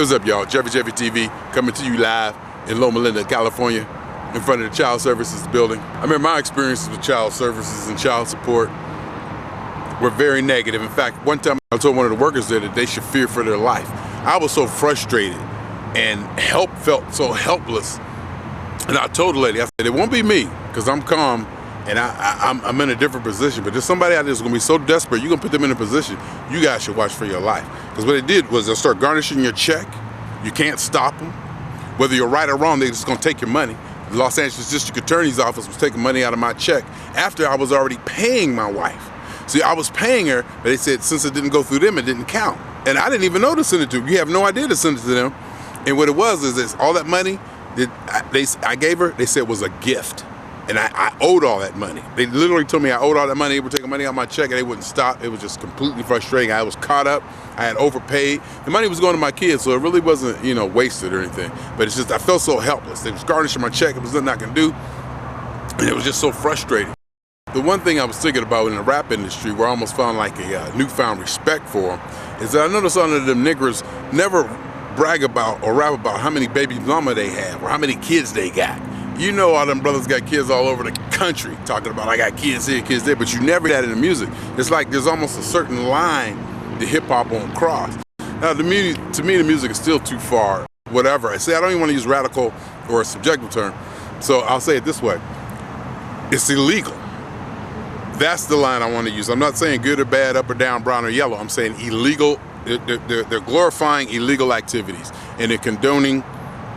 what's up, y'all? Jeffy TV coming to you live in Loma Linda, California, in front of the Child Services building. I remember my experiences with child services and child support were very negative. In fact, one time I told one of the workers there that they should fear for their life. I was so frustrated and felt so helpless. And I told the lady, I said, it won't be me, because I'm calm and I'm in a different position, but there's somebody out there that's gonna be so desperate, you're gonna put them in a position, you guys should watch for your life. Because what they did was they'll start garnishing your check. You can't stop them. Whether you're right or wrong, they're just gonna take your money. The Los Angeles District Attorney's Office was taking money out of my check after I was already paying my wife. See, I was paying her, but they said since it didn't go through them, it didn't count. And I didn't even know to send it to them. You have no idea to send it to them. And what it was is this, all that money that I gave her, they said was a gift. And I owed all that money. They literally told me I owed all that money. They were taking money out of my check and they wouldn't stop. It was just completely frustrating. I was caught up. I had overpaid. The money was going to my kids, so it really wasn't, wasted or anything. But it's just, I felt so helpless. They was garnishing my check. It was nothing I could do. And it was just so frustrating. The one thing I was thinking about in the rap industry where I almost found like a newfound respect for them is that I noticed some of them niggers never brag about or rap about how many baby mama they have or how many kids they got. You know all them brothers got kids all over the country talking about I got kids here, kids there, but you never hear that in the music. It's like there's almost a certain line that hip-hop won't cross. Now to me the music is still too far, whatever. I say I don't even want to use radical or a subjective term, so I'll say it this way. It's illegal. That's the line I want to use. I'm not saying good or bad, up or down, brown or yellow. I'm saying illegal. They're glorifying illegal activities and they're condoning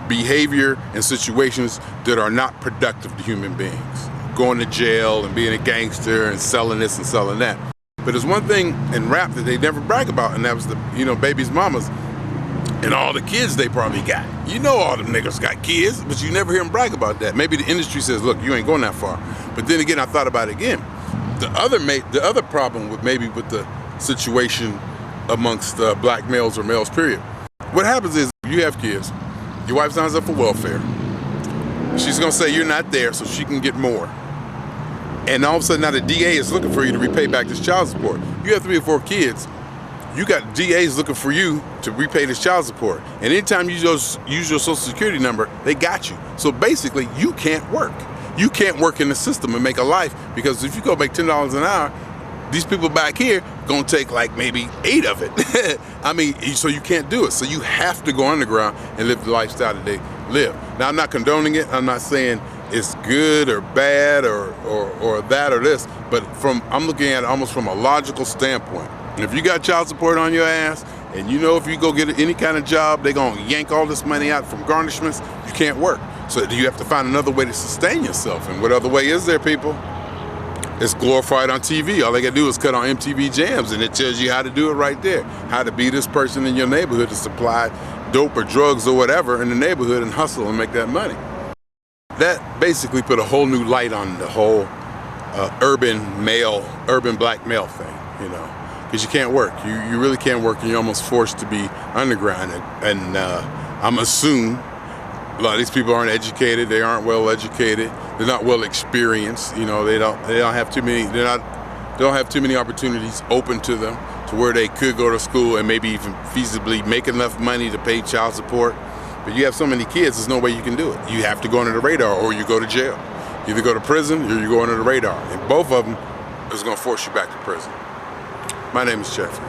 behavior and situations that are not productive to human beings. Going to jail and being a gangster and selling this and selling that. But there's one thing in rap that they never brag about, and that was the, baby's mamas and all the kids they probably got. You know all them niggas got kids, but you never hear them brag about that. Maybe the industry says, look, you ain't going that far. But then again, I thought about it again. The other problem with the situation amongst black males or males, period. What happens is you have kids, your wife signs up for welfare. She's gonna say you're not there so she can get more. And all of a sudden now the DA is looking for you to repay back this child support. You have 3 or 4 kids, you got DAs looking for you to repay this child support. And anytime you use your social security number, they got you. So basically you can't work. You can't work in the system and make a life, because if you go make $10 an hour, these people back here gonna take like maybe 8 of it. I mean, so you can't do it. So you have to go underground and live the lifestyle that they live. Now, I'm not condoning it. I'm not saying it's good or bad or that or this, but I'm looking at it almost from a logical standpoint. And if you got child support on your ass, and if you go get any kind of job, they're gonna yank all this money out from garnishments, you can't work. So you have to find another way to sustain yourself. And what other way is there, people? It's glorified on TV. All they gotta do is cut on MTV Jams and it tells you how to do it right there. How to be this person in your neighborhood to supply dope or drugs or whatever in the neighborhood and hustle and make that money. That basically put a whole new light on the whole urban black male thing, because you can't work. You really can't work, and you're almost forced to be underground. And I'm assuming a lot of these people aren't educated. They aren't well educated. They're not well experienced. They don't have too many opportunities open to them to where they could go to school and maybe even feasibly make enough money to pay child support. But you have so many kids, there's no way you can do it. You have to go under the radar or you go to jail. You either go to prison or you go under the radar. And both of them is going to force you back to prison. My name is Jeffrey.